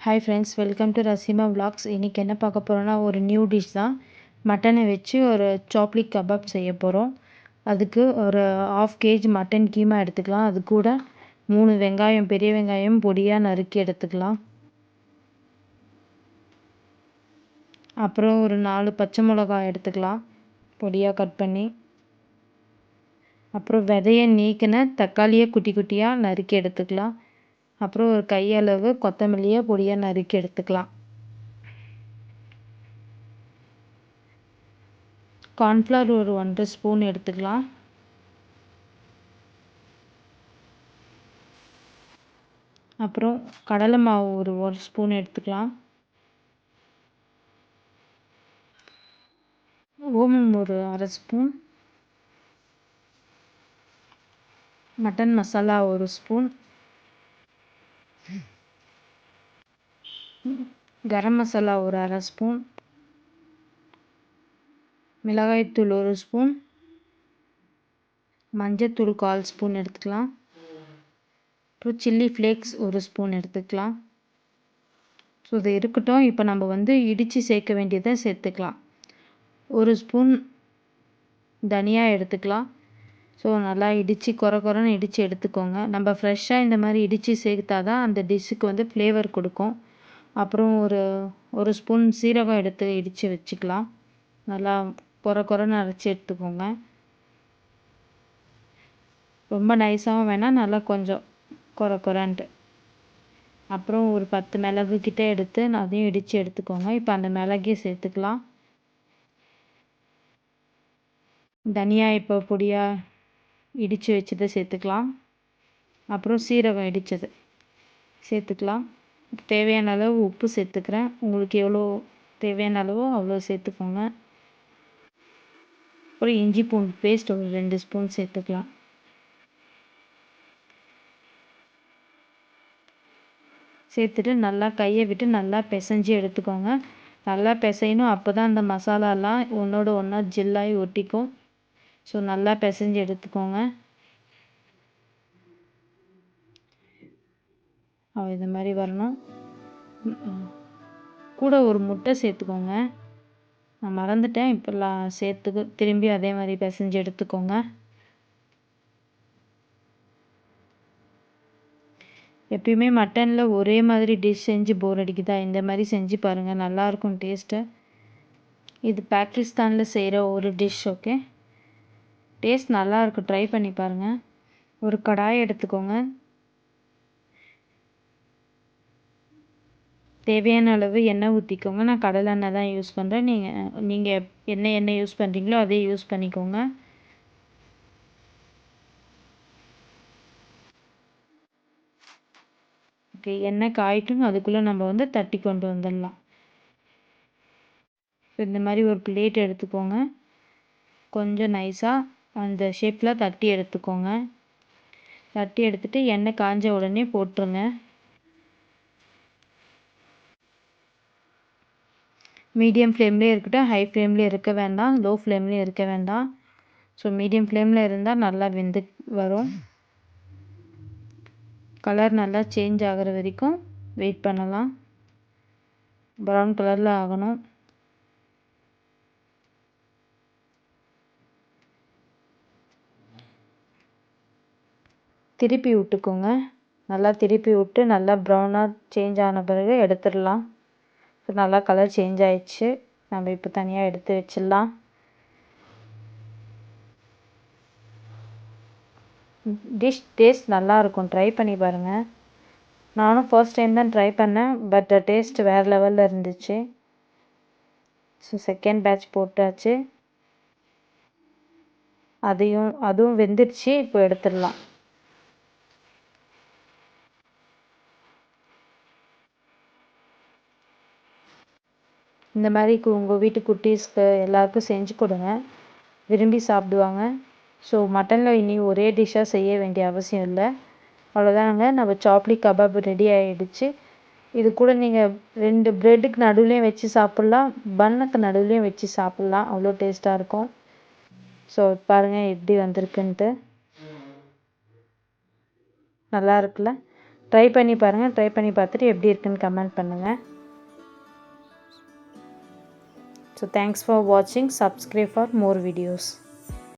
Hi friends, welcome to Rasima vlogs. இன்றைக்கி என்ன பார்க்க போகிறோன்னா ஒரு நியூ டிஷ் தான். மட்டனை வச்சு ஒரு சாப்லி கபாப் செய்ய போகிறோம். அதுக்கு ஒரு 1/2 kg மட்டன் கீமா எடுத்துக்கலாம். அது கூட 3 வெங்காயம், பெரிய வெங்காயம் பொடியாக நறுக்கி எடுத்துக்கலாம். அப்புறம் ஒரு 4 பச்சை மிளகாய் எடுத்துக்கலாம், பொடியாக கட் பண்ணி. அப்புறம் விதையை நீக்கின தக்காளியை குட்டி குட்டியாக நறுக்கி எடுத்துக்கலாம். அப்புறம் ஒரு கையளவு கொத்தமல்லியை பொடியாக நறுக்கி எடுத்துக்கலாம். கார்ன்ஃப்ளவர் ஒரு 1.5 ஸ்பூன் எடுத்துக்கலாம். அப்புறம் கடலை மாவு ஒரு 1 ஸ்பூன் எடுத்துக்கலாம். ஓமம் ஒரு 1/2 ஸ்பூன். மட்டன் மசாலா ஒரு ஸ்பூன். கரம் மசாலா ஒரு 1/2 ஸ்பூன். மிளகாய்த்தூள் ஒரு ஸ்பூன். மஞ்சத்தூள் 1/4 ஸ்பூன் எடுத்துக்கலாம். அப்புறம் சில்லி ஃப்ளேக்ஸ் ஒரு ஸ்பூன் எடுத்துக்கலாம். ஸோ இது இருக்கட்டும். இப்போ நம்ம இடித்து சேர்க்க வேண்டியதை சேர்த்துக்கலாம். 1 ஸ்பூன் தனியா எடுத்துக்கலாம். ஸோ நல்லா இடித்து கொரன்னு இடித்து எடுத்துக்கோங்க. நம்ம ஃப்ரெஷ்ஷாக இந்த மாதிரி இடித்து சேர்த்தா தான் அந்த டிஷ்ஷுக்கு ஃப்ளேவர் கொடுக்கும். அப்புறம் ஒரு ஸ்பூன் சீரகம் எடுத்து இடித்து வச்சுக்கலாம். நல்லா கொரன்னு அரைச்சி எடுத்துக்கோங்க. ரொம்ப நைஸாகவும் வேணாம், நல்லா கொஞ்சம் கொரன்ட்டு. அப்புறம் ஒரு 10 மிளகு கிட்ட எடுத்து அதையும் இடித்து எடுத்துக்கோங்க. இப்போ அந்த மிளகையும் சேர்த்துக்கலாம். தனியா இப்போ பொடியாக இடித்து வச்சதை சேர்த்துக்கலாம். அப்புறம் சீரகம் இடித்தது சேர்த்துக்கலாம். தேவையான அளவு உப்பு சேர்த்துக்கிறேன். உங்களுக்கு எவ்வளோ தேவையான அளவோ அவ்வளோ சேர்த்துக்கோங்க. அப்புறம் இஞ்சி பூண்டு பேஸ்ட் ஒரு 2 ஸ்பூன் சேர்த்துக்கலாம். சேர்த்துட்டு நல்லா கையை விட்டு நல்லா பிசைஞ்சு எடுத்துக்கோங்க. நல்லா பிசையணும், அப்போ தான் அந்த மசாலாலாம் ஒன்றோட ஒன்றா ஜில்லாகி ஒட்டிக்கும். ஸோ நல்லா பிசைஞ்சு எடுத்துக்கோங்க. இது மாதிரி வரணும். கூட ஒரு முட்டை சேர்த்துக்கோங்க. நான் மறந்துட்டேன், இப்போல்லாம் திரும்பி அதே மாதிரி பிசைஞ்சு எடுத்துக்கோங்க. எப்பயுமே மட்டனில் ஒரே மாதிரி டிஷ் செஞ்சு போர் அடிக்குதா, இந்த மாதிரி செஞ்சு பாருங்கள், நல்லாயிருக்கும் டேஸ்ட்டு. இது பாகிஸ்தானில் செய்கிற ஒரு டிஷ். ஓகே, டேஸ்ட் நல்லாயிருக்கும், ட்ரை பண்ணி பாருங்கள். ஒரு கடாய் எடுத்துக்கோங்க. தேவையான அளவு எண்ணெய் ஊற்றிக்கோங்க. நான் கடலை எண்ணெய் தான் யூஸ் பண்ணுறேன். நீங்கள் என்ன எண்ணெய் யூஸ் பண்ணுறீங்களோ அதே யூஸ் பண்ணிக்கோங்க. ஓகே, எண்ணெய் காய்ட்டும், அதுக்குள்ளே நம்ம தட்டி கொண்டு வந்துடலாம். இந்த மாதிரி ஒரு பிளேட் எடுத்துக்கோங்க. கொஞ்சம் நைஸாக அந்த ஷேப்பில் தட்டி எடுத்துக்கோங்க. தட்டி எடுத்துகிட்டு எண்ணெய் காஞ்ச உடனே போட்டுருங்க. மீடியம் ஃப்ளேம்லேயே இருக்கட்டும், ஹை ஃப்ளேம்லேயே இருக்க வேண்டாம், லோ ஃப்ளேம்லேயும் இருக்க வேண்டாம். ஸோ மீடியம் ஃப்ளேமில் இருந்தால் நல்லா வெந்து வரும். கலர் நல்லா சேஞ்ச் ஆகிற வரைக்கும் வெயிட் பண்ணலாம். ப்ரௌன் கலரில் ஆகணும். திருப்பி விட்டுக்கோங்க. நல்லா திருப்பி விட்டு நல்லா ப்ரௌனாக சேஞ்ச் ஆன பிறகு எடுத்துடலாம். ஸோ நல்லா கலர் சேஞ்ச் ஆயிடுச்சு. நம்ம இப்போ தனியாக எடுத்து வச்சிடலாம். டிஷ் டேஸ்ட் நல்லாயிருக்கும், ட்ரை பண்ணி பாருங்கள். நானும் ஃபர்ஸ்ட் டைம் தான் ட்ரை பண்ணேன், பட் டேஸ்ட் வேறு லெவலில் இருந்துச்சு. ஸோ செகண்ட் பேட்ச் போட்டாச்சு. அதுவும் வெந்துடுச்சு. இப்போ எடுத்துடலாம். இந்த மாதிரி உங்கள் வீட்டு குட்டீஸ்க்கு எல்லாருக்கும் செஞ்சு கொடுங்க, விரும்பி சாப்பிடுவாங்க. ஸோ மட்டனில் இனி ஒரே டிஷ்ஷாக செய்ய வேண்டிய அவசியம் இல்லை. அவ்வளோதானுங்க, நம்ம சாப்லி கபாப் ரெடி ஆகிடுச்சு. இது கூட நீங்கள் 2 ப்ரெட்டுக்கு நடுவுலையும் வச்சு சாப்பிட்லாம், பன்னுக்கு நடுவுலையும் வச்சு சாப்பிட்லாம். அவ்வளோ டேஸ்ட்டாக இருக்கும். ஸோ பாருங்கள் எப்படி வந்திருக்குன்ட்டு. நல்லா இருக்குல்ல? ட்ரை பண்ணி பாருங்கள். ட்ரை பண்ணி பார்த்துட்டு எப்படி இருக்குன்னு கமெண்ட் பண்ணுங்கள். So thanks for watching. Subscribe for more videos.